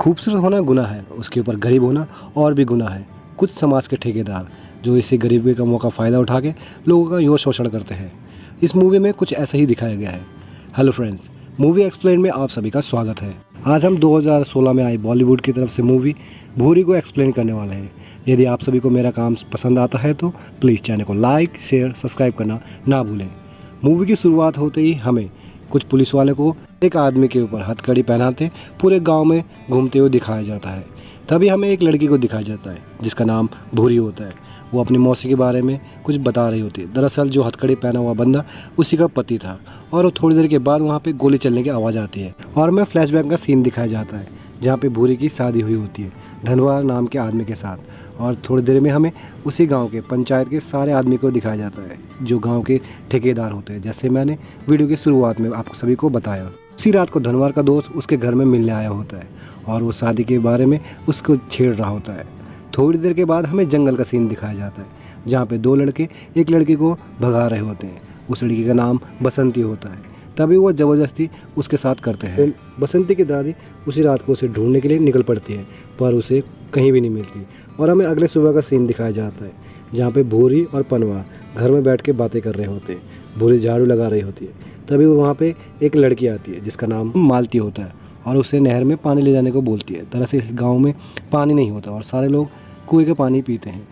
खूबसूरत होना गुनाह है, उसके ऊपर गरीब होना और भी गुनाह है। कुछ समाज के ठेकेदार जो इसी गरीबी का मौका फ़ायदा उठा के लोगों का योग शोषण करते हैं। इस मूवी में कुछ ऐसा ही दिखाया गया है। हेलो फ्रेंड्स, मूवी एक्सप्लेन में आप सभी का स्वागत है। आज हम 2016 में आई बॉलीवुड की तरफ से मूवी भूरी को एक्सप्लेन करने वाले हैं। यदि आप सभी को मेरा काम पसंद आता है तो प्लीज़ चैनल को लाइक, शेयर, सब्सक्राइब करना ना भूलें। मूवी की शुरुआत होते ही हमें कुछ पुलिस वाले को एक आदमी के ऊपर हथकड़ी पहनाते पूरे गांव में घूमते हुए दिखाया जाता है। तभी हमें एक लड़की को दिखाया जाता है जिसका नाम भूरी होता है। वो अपनी मौसी के बारे में कुछ बता रही होती है। दरअसल जो हथकड़ी पहना हुआ बंदा उसी का पति था और वो थोड़ी देर के बाद वहाँ पे गोली चलने की आवाज़ आती है और हमें फ्लैशबैक का सीन दिखाया जाता है जहाँ पे भूरी की शादी हुई होती है धनवार नाम के आदमी के साथ। और थोड़ी देर में हमें उसी गांव के पंचायत के सारे आदमी को दिखाया जाता है जो गांव के ठेकेदार होते हैं, जैसे मैंने वीडियो की शुरुआत में आप सभी को बताया। उसी रात को धनवार का दोस्त उसके घर में मिलने आया होता है और वो शादी के बारे में उसको छेड़ रहा होता है। थोड़ी देर के बाद हमें जंगल का सीन दिखाया जाता है जहाँ पे दो लड़के एक लड़की को भगा रहे होते हैं। उस लड़की का नाम बसंती होता है। तभी वो ज़बरदस्ती उसके साथ करते हैं। बसंती की दादी उसी रात को उसे ढूंढने के लिए निकल पड़ती है पर उसे कहीं भी नहीं मिलती और हमें अगले सुबह का सीन दिखाया जाता है जहाँ पे भूरी और पनवा घर में बैठ के बातें कर रहे होते हैं। भूरी झाड़ू लगा रही होती है। तभी वहाँ पे एक लड़की आती है जिसका नाम मालती होता है और उसे नहर में पानी ले जाने को बोलती है। दरअसल इस गाँव में पानी नहीं होता और सारे लोग कुएँ का पानी पीते हैं।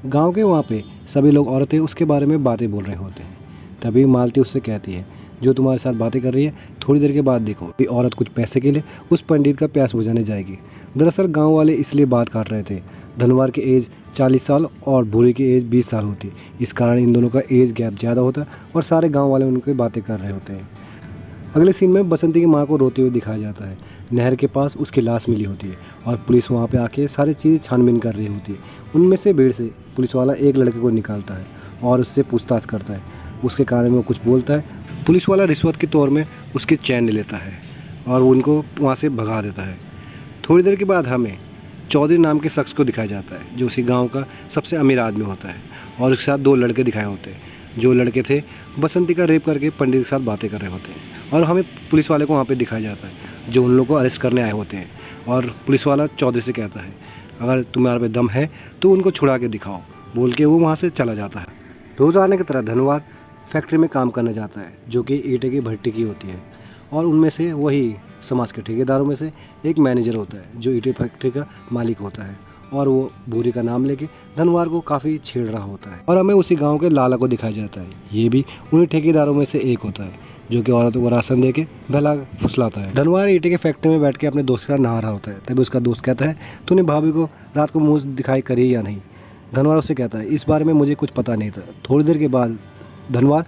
गाँव के वहाँ पे सभी लोग औरतें उसके बारे में बातें बोल रहे होते हैं। तभी मालती उससे कहती है जो तुम्हारे साथ बातें कर रही है थोड़ी देर के बाद देखो ये औरत कुछ पैसे के लिए उस पंडित का प्यास बुझाने जाएगी। दरअसल गांव वाले इसलिए बात कर रहे थे धनवार की एज 40 साल और भूरी की एज 20 साल होती है। इस कारण इन दोनों का एज गैप ज़्यादा होता है और सारे गाँव वाले उनकी बातें कर रहे होते हैं। अगले सीन में बसंती की माँ को रोते हुए दिखाया जाता है। नहर के पास उसकी लाश मिली होती है और पुलिस वहाँ पे आके सारी चीज़ें छानबीन कर रही होती है। उनमें से भीड़ से पुलिस वाला एक लड़के को निकालता है और उससे पूछताछ करता है। उसके बारे में वो कुछ बोलता है। पुलिस वाला रिश्वत के तौर में उसकी चैन ले लेता है और उनको वहाँ से भगा देता है। थोड़ी देर के बाद हमें चौधरी नाम के शख्स को दिखाया जाता है जो उसी गांव का सबसे अमीर आदमी होता है और उसके साथ दो लड़के दिखाए होते हैं। जो लड़के थे बसंती का रेप करके पंडित के साथ बातें कर रहे होते हैं और हमें पुलिस वाले को वहाँ पे दिखाया जाता है जो उन लोगों को अरेस्ट करने आए होते हैं। और पुलिस वाला चौधरी से कहता है अगर तुम्हारे पे दम है तो उनको छुड़ा के दिखाओ, बोल के वो वहाँ से चला जाता है। रोज़ाना की तरह धनवार फैक्ट्री में काम करने जाता है जो कि ईंटे की भट्टी की होती है और उनमें से वही समाज के ठेकेदारों में से एक मैनेजर होता है जो ईंटे फैक्ट्री का मालिक होता है और वो भूरी का नाम लेके धनवार को काफ़ी छेड़ रहा होता है। और हमें उसी गांव के लाला को दिखाया जाता है। ये भी उन्हीं ठेकेदारों में से एक होता है जो कि औरतों को राशन दे के भला फुसलाता है। धनवार ईंटे के फैक्ट्री में बैठ के अपने दोस्त के साथ नहा रहा होता है। तभी उसका दोस्त कहता है तूने भाभी को रात को मुँह दिखाई करी या नहीं। धनवार उससे कहता है इस बारे में मुझे कुछ पता नहीं था। थोड़ी देर के बाद धनवार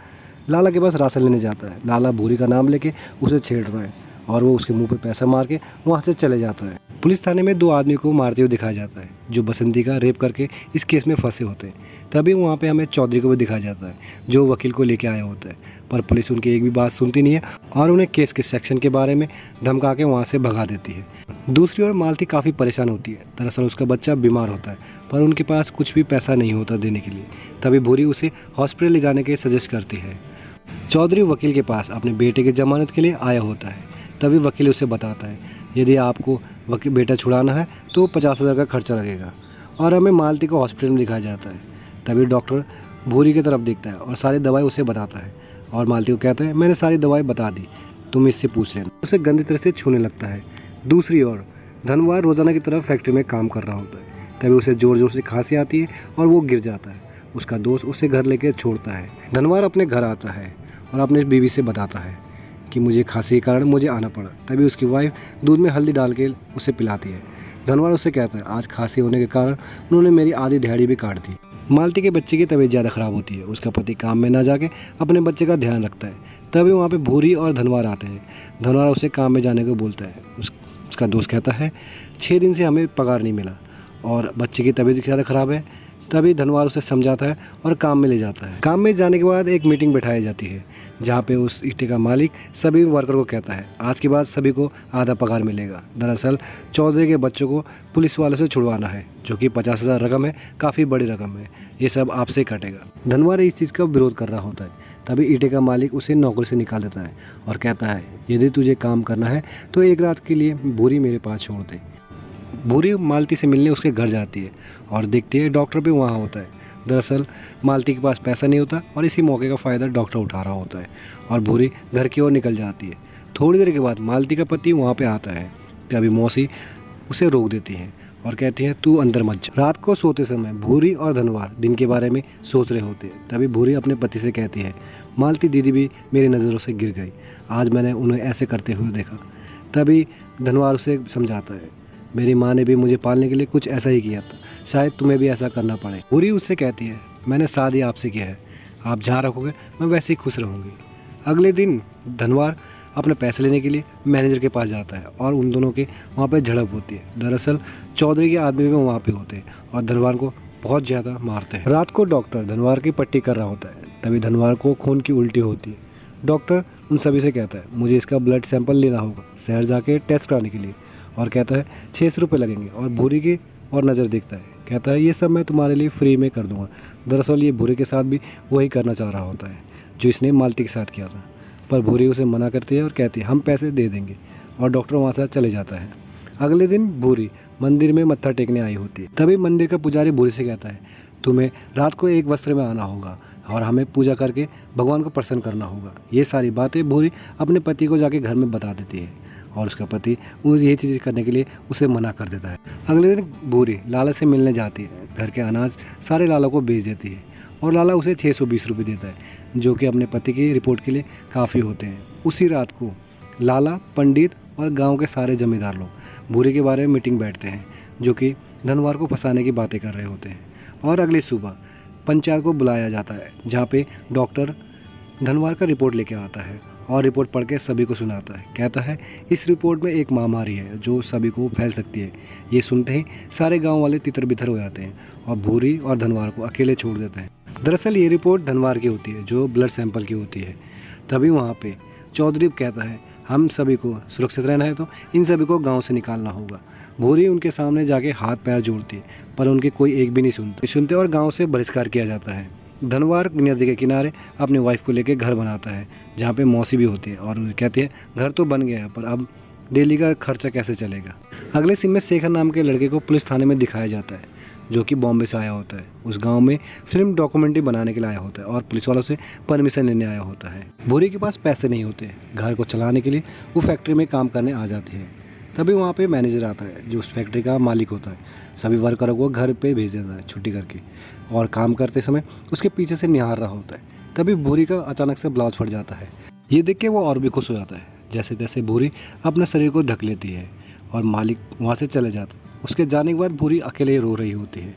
लाला के पास राशन लेने जाता है। लाला भूरी का नाम लेके उसे छेड़ता है और वो उसके मुंह पे पैसा मार के वहाँ से चले जाता है। पुलिस थाने में दो आदमी को मारते हुए दिखाया जाता है जो बसंती का रेप करके इस केस में फंसे होते हैं। तभी वहाँ पे हमें चौधरी को भी दिखाया जाता है जो वकील को लेके आया होता है पर पुलिस उनकी एक भी बात सुनती नहीं है और उन्हें केस के सेक्शन के बारे में धमका के वहाँ से भगा देती है। दूसरी ओर मालती काफ़ी परेशान होती है। दरअसल उसका बच्चा बीमार होता है पर उनके पास कुछ भी पैसा नहीं होता देने के लिए। तभी भूरी उसे हॉस्पिटल ले जाने के सजेस्ट करती है। चौधरी वकील के पास अपने बेटे की जमानत के लिए आया होता है। तभी वकील उसे बताता है यदि आपको बेटा छुड़ाना है तो 50,000 का खर्चा लगेगा। और हमें मालती को हॉस्पिटल में दिखाया जाता है। तभी डॉक्टर भूरी की तरफ देखता है और सारी दवाई उसे बताता है और मालती को कहता है मैंने सारी दवाई बता दी, तुम इससे पूछ लेना। उसे गंदी तरह से छूने लगता है। दूसरी ओर धनवार रोजाना की तरफ फैक्ट्री में काम कर रहा होता है। तभी उसे ज़ोर ज़ोर से खांसी आती है और वो गिर जाता है। उसका दोस्त उसे घर लेकर छोड़ता है। धनवार अपने घर आता है और अपने बीवी से बताता है कि मुझे खांसी के कारण मुझे आना पड़ा। तभी उसकी वाइफ दूध में हल्दी डाल के उसे पिलाती है। धनवार उससे कहता है आज खांसी होने के कारण उन्होंने मेरी आधी दिहाड़ी भी काट दी। मालती के बच्चे की तबीयत ज़्यादा ख़राब होती है। उसका पति काम में ना जाके अपने बच्चे का ध्यान रखता है। तभी वहाँ पे भूरी और धनवार आते हैं। धनवार उसे काम में जाने को बोलता है। उसका दोस्त कहता है 6 दिन से हमें पगार नहीं मिला और बच्चे की तबीयत ज़्यादा ख़राब है। तभी धनवार उसे समझाता है और काम में ले जाता है। काम में जाने के बाद एक मीटिंग बैठाई जाती है जहाँ पे उस ईंटे का मालिक सभी वर्कर को कहता है आज के बाद सभी को आधा पगार मिलेगा। दरअसल चौधरी के बच्चों को पुलिस वालों से छुड़वाना है, जो कि 50,000 रकम है, काफ़ी बड़ी रकम है। ये सब आपसे कटेगा। धनवार इस चीज़ का विरोध कर रहा होता है। तभी ईंटे का मालिक उसे नौकरी से निकाल देता है और कहता है यदि तुझे काम करना है तो एक रात के लिए भूरी मेरे पास छोड़ दे। भूरी मालती से मिलने उसके घर जाती है और देखती है डॉक्टर भी वहाँ होता है। दरअसल मालती के पास पैसा नहीं होता और इसी मौके का फ़ायदा डॉक्टर उठा रहा होता है और भूरी घर की ओर निकल जाती है। थोड़ी देर के बाद मालती का पति वहाँ पे आता है। तभी मौसी उसे रोक देती है और कहती है तू अंदर मत जा। रात को सोते समय भूरी और धनवार दिन के बारे में सोच रहे होते हैं। तभी भूरी अपने पति से कहती है मालती दीदी भी मेरी नज़रों से गिर गई, आज मैंने उन्हें ऐसे करते हुए देखा। तभी धनवार उसे समझाता है मेरी माँ ने भी मुझे पालने के लिए कुछ ऐसा ही किया था, शायद तुम्हें भी ऐसा करना पड़े। भूरी उससे कहती है मैंने शादी आपसे किया है, आप जहाँ रखोगे मैं वैसे ही खुश रहूँगी। अगले दिन धनवार अपने पैसे लेने के लिए मैनेजर के पास जाता है और उन दोनों के वहाँ पे झड़प होती है। दरअसल चौधरी के आदमी भी वहाँ पे होते हैं और धनवार को बहुत ज़्यादा मारते हैं। रात को डॉक्टर धनवार की पट्टी कर रहा होता है। तभी धनवार को खून की उल्टी होती है। डॉक्टर उन सभी से कहता है मुझे इसका ब्लड सैंपल लेना होगा शहर जाके टेस्ट कराने के लिए, और कहता है 600 रुपये लगेंगे। और भूरी की और नज़र देखता है, कहता है ये सब मैं तुम्हारे लिए फ्री में कर दूंगा। दरअसल ये भूरी के साथ भी वही करना चाह रहा होता है जो इसने मालती के साथ किया था, पर भूरी उसे मना करती है और कहती है हम पैसे दे देंगे, और डॉक्टर वहाँ से चले जाता है। अगले दिन भूरी मंदिर में मत्था टेकने आई होती है। तभी मंदिर का पुजारी भूरी से कहता है तुम्हें रात को एक वस्त्र में आना होगा और हमें पूजा करके भगवान को प्रसन्न करना होगा। ये सारी बातें भूरी अपने पति को जाके घर में बता देती है और उसका पति उस ये चीज़ करने के लिए उसे मना कर देता है। अगले दिन भूरी लाला से मिलने जाती है। घर के अनाज सारे लाला को बेच देती है और लाला उसे 620 रुपये देता है, जो कि अपने पति की रिपोर्ट के लिए काफ़ी होते हैं। उसी रात को लाला, पंडित और गांव के सारे जमींदार लोग भूरी के बारे में मीटिंग बैठते हैं, जो कि धनवार को फंसाने की बातें कर रहे होते हैं। और अगली सुबह पंचायत को बुलाया जाता है, जहाँ पे डॉक्टर धनवार का रिपोर्ट लेके आता है और रिपोर्ट पढ़ के सभी को सुनाता है। कहता है इस रिपोर्ट में एक महामारी है जो सभी को फैल सकती है। ये सुनते ही सारे गांव वाले तितर बितर हो जाते हैं और भूरी और धनवार को अकेले छोड़ देते हैं। दरअसल ये रिपोर्ट धनवार की होती है, जो ब्लड सैंपल की होती है। तभी वहाँ पे चौधरी कहता है हम सभी को सुरक्षित रहना है तो इन सभी को गांव से निकालना होगा। भूरी उनके सामने जाके हाथ पैर जोड़ती है, पर उनके कोई एक भी नहीं सुनते और गांव से बहिष्कार किया जाता है। धनवार नदी के किनारे अपने वाइफ को लेकर घर बनाता है, जहाँ पे मौसी भी होती है और कहती है घर तो बन गया है पर अब डेली का खर्चा कैसे चलेगा। अगले सीन में शेखर नाम के लड़के को पुलिस थाने में दिखाया जाता है, जो कि बॉम्बे से आया होता है। उस गांव में फिल्म डॉक्यूमेंट्री बनाने के लिए आया होता है और पुलिस वालों से परमिशन लेने आया होता है। भूरी के पास पैसे नहीं होते घर को चलाने के लिए, वो फैक्ट्री में काम करने आ जाती है। तभी वहाँ पे मैनेजर आता है जो उस फैक्ट्री का मालिक होता है। सभी वर्करों को घर पे भेज देता है छुट्टी करके, और काम करते समय उसके पीछे से निहार रहा होता है। तभी भूरी का अचानक से ब्लाउज फट जाता है। ये देख के वो और भी खुश हो जाता है। जैसे तैसे भूरी अपने शरीर को ढक लेती है और मालिक वहाँ से चले जाता है। उसके जाने के बाद भूरी अकेले रो रही होती है।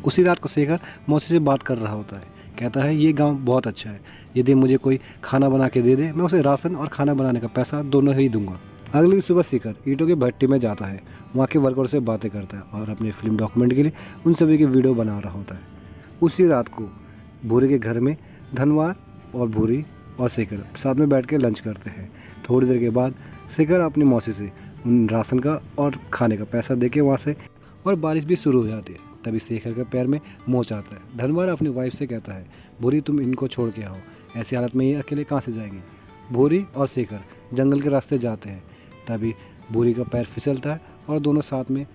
उसी रात को शेखर मौसी से बात कर रहा होता है। कहता है ये गांव बहुत अच्छा है, यदि मुझे कोई खाना बना के दे दे मैं उसे राशन और खाना बनाने का पैसा दोनों ही दूंगा। अगली सुबह शेखर ईंटों की भट्टी में जाता है, वहाँ के वर्करों से बातें करता है और अपनी फिल्म डॉक्यूमेंट के लिए उन सभी की वीडियो बना रहा होता है। उसी रात को भूरी के घर में धनवार और भूरी और शेखर साथ में बैठ के लंच करते हैं। थोड़ी देर के बाद शेखर अपनी मौसी से उन राशन का और खाने का पैसा दे के वहाँ से, और बारिश भी शुरू हो जाती है। तभी शेखर के पैर में मोच आता है। धनवार अपनी वाइफ से कहता है भूरी तुम इनको छोड़ के आओ, ऐसी हालत में ये अकेले कहाँ से जाएंगे। भूरी और शेखर जंगल के रास्ते जाते हैं। तभी भूरी का पैर फिसलता है और दोनों साथ में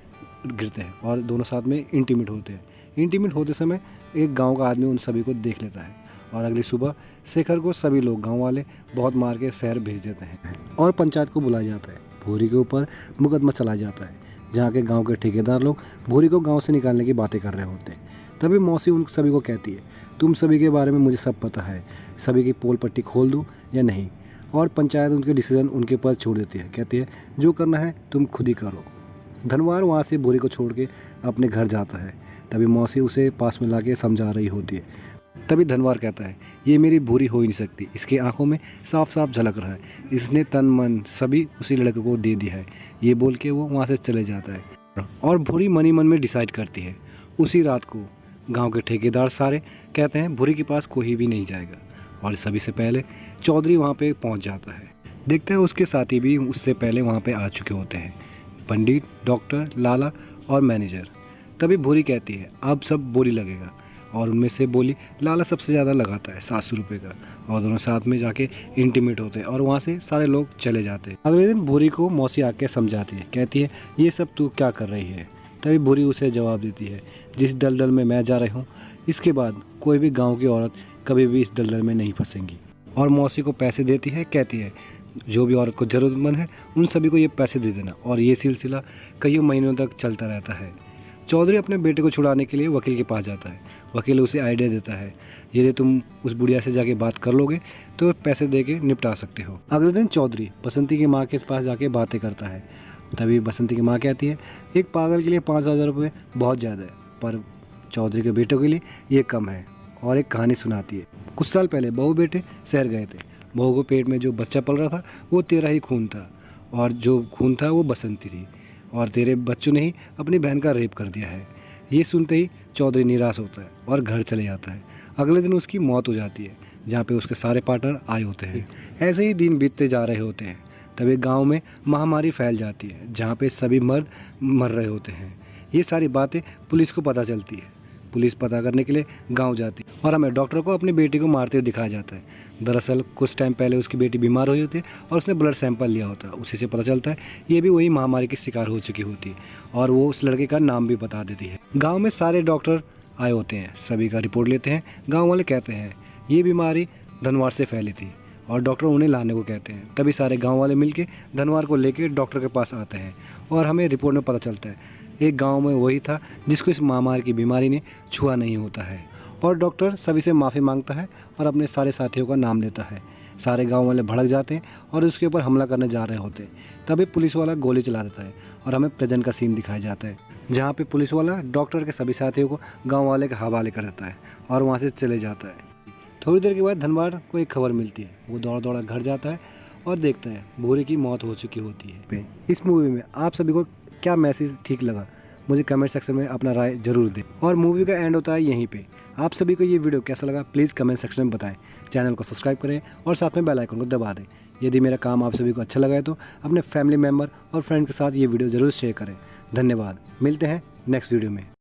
गिरते हैं और दोनों साथ में इंटीमेट होते हैं। इंटीमेट होते समय एक गांव का आदमी उन सभी को देख लेता है और अगली सुबह शेखर को सभी लोग गांव वाले बहुत मार के शहर भेज देते हैं और पंचायत को बुलाया जाता है। भूरी के ऊपर मुकदमा चलाया जाता है, जहाँ के गांव के ठेकेदार लोग भूरी को गांव से निकालने की बातें कर रहे होते हैं। तभी मौसी उन सभी को कहती है तुम सभी के बारे में मुझे सब पता है, सभी की पोल पट्टी खोल दूँ या नहीं। और पंचायत उनके डिसीजन उनके ऊपर छोड़ देती है। कहती है जो करना है तुम खुद ही करो। धनवार वहाँ से भूरी को छोड़ के अपने घर जाता है। तभी मौसी उसे पास में ला के समझा रही होती है। तभी धनवार कहता है ये मेरी भूरी हो ही नहीं सकती, इसके आंखों में साफ साफ झलक रहा है, इसने तन मन सभी उसी लड़के को दे दिया है। ये बोल के वो वहाँ से चले जाता है और भूरी मन ही मन में डिसाइड करती है उसी रात को गांव के ठेकेदार सारे कहते हैं भूरी के पास कोई भी नहीं जाएगा, और सभी से पहले चौधरी वहां पे पहुंच जाता है। देखता है उसके साथी भी उससे पहले वहां पे आ चुके होते हैं, पंडित, डॉक्टर, लाला और मैनेजर। तभी भूरी कहती है अब सब बोली लगेगा, और उनमें से बोली लाला सबसे ज़्यादा लगाता है 700 रुपये का, और दोनों साथ में जाके इंटीमेट होते हैं और वहाँ से सारे लोग चले जाते हैं। अगले दिन भूरी को मौसी आके समझाती है, कहती है ये सब तू क्या कर रही है। तभी भूरी उसे जवाब देती है जिस दलदल में मैं जा रही हूँ इसके बाद कोई भी गाँव की औरत कभी भी इस दलदल में नहीं फंसेंगी। और मौसी को पैसे देती है, कहती है जो भी औरत को ज़रूरतमंद है उन सभी को ये पैसे दे देना, और ये सिलसिला कई महीनों तक चलता रहता है। चौधरी अपने बेटे को छुड़ाने के लिए वकील के पास जाता है। वकील उसे आइडिया देता है यदि तुम उस बुढ़िया से जाके बात कर लोगे तो पैसे दे के निपटा सकते हो। अगले दिन चौधरी बसंती की माँ के पास जाके बातें करता है। तभी बसंती की माँ कहती है एक पागल के लिए 5,000 रुपये बहुत ज़्यादा है, पर चौधरी के बेटों के लिए ये कम है, और एक कहानी सुनाती है। कुछ साल पहले बहू बेटे शहर गए थे। बहू को पेट में जो बच्चा पल रहा था वो तेरा ही खून था, और जो खून था वो बसंती थी, और तेरे बच्चों ने ही अपनी बहन का रेप कर दिया है। ये सुनते ही चौधरी निराश होता है और घर चले जाता है। अगले दिन उसकी मौत हो जाती है, जहाँ पे उसके सारे पार्टनर आए होते हैं। ऐसे ही दिन बीतते जा रहे होते हैं, तभी गांव में महामारी फैल जाती है, जहाँ पे सभी मर्द मर रहे होते हैं। ये सारी बातें पुलिस को पता चलती है। पुलिस पता करने के लिए गांव जाती है, और हमें डॉक्टर को अपनी बेटी को मारते हुए दिखाया जाता है। दरअसल कुछ टाइम पहले उसकी बेटी बीमार हुई होती है और उसने ब्लड सैंपल लिया होता है। उसी से पता चलता है ये भी वही महामारी की शिकार हो चुकी होती है, और वो उस लड़के का नाम भी बता देती है। गाँव में सारे डॉक्टर आए होते हैं, सभी का रिपोर्ट लेते हैं। गाँव वाले कहते हैं ये बीमारी धनवार से फैली थी, और डॉक्टर उन्हें लाने को कहते हैं। तभी सारे गांव वाले मिलके धनवार को लेके डॉक्टर के पास आते हैं, और हमें रिपोर्ट में पता चलता है एक गांव में वही था जिसको इस महामारी की बीमारी ने छुआ नहीं होता है। और डॉक्टर सभी से माफ़ी मांगता है और अपने सारे साथियों का नाम लेता है। सारे गांव वाले भड़क जाते हैं और उसके ऊपर हमला करने जा रहे होते हैं। तभी पुलिस वाला गोली चला देता है, और हमें प्रेजेंट का सीन दिखाया जाता है, जहाँ पे पुलिस वाला डॉक्टर के सभी साथियों को गाँव वाले के हवाले कर देता है और वहाँ से चले जाता है। थोड़ी देर के बाद धनवार को एक खबर मिलती है। वो दौड़ दौड़ा घर जाता है और देखता है भूरी की मौत हो चुकी होती है। इस मूवी में आप सभी को क्या मैसेज ठीक लगा मुझे कमेंट सेक्शन में अपना राय जरूर दें। और मूवी का एंड होता है यहीं पे। आप सभी को ये वीडियो कैसा लगा प्लीज़ कमेंट सेक्शन में बताएं। चैनल को सब्सक्राइब करें और साथ में बेल आइकन को दबा दें। यदि मेरा काम आप सभी को अच्छा लगा है तो अपने फैमिली मेम्बर और फ्रेंड के साथ ये वीडियो ज़रूर शेयर करें। धन्यवाद, मिलते हैं नेक्स्ट वीडियो में।